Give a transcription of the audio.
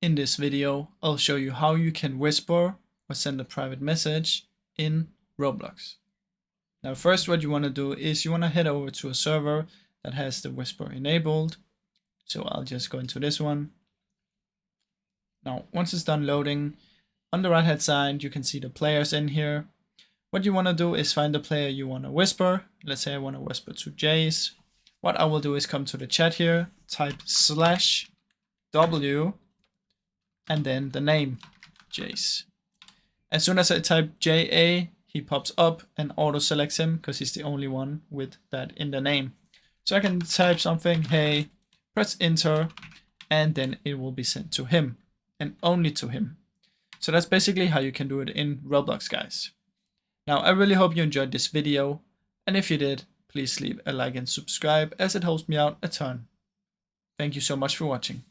In this video, I'll show you how you can whisper or send a private message in Roblox. Now first what you want to do is you want to head over to a server that has the whisper enabled. So I'll just go into this one. Now once it's done loading, on the right hand side you can see the players in here. What you want to do is find the player you want to whisper. Let's say I want to whisper to Jace. What I will do is come to the chat here, type /W and then the name, Jace. As soon as I type JA, he pops up and auto selects him because he's the only one with that in the name. So I can type something, hey, press enter, and then it will be sent to him and only to him. So that's basically how you can do it in Roblox, guys. Now I really hope you enjoyed this video, and if you did, please leave a like and subscribe as it helps me out a ton. Thank you so much for watching.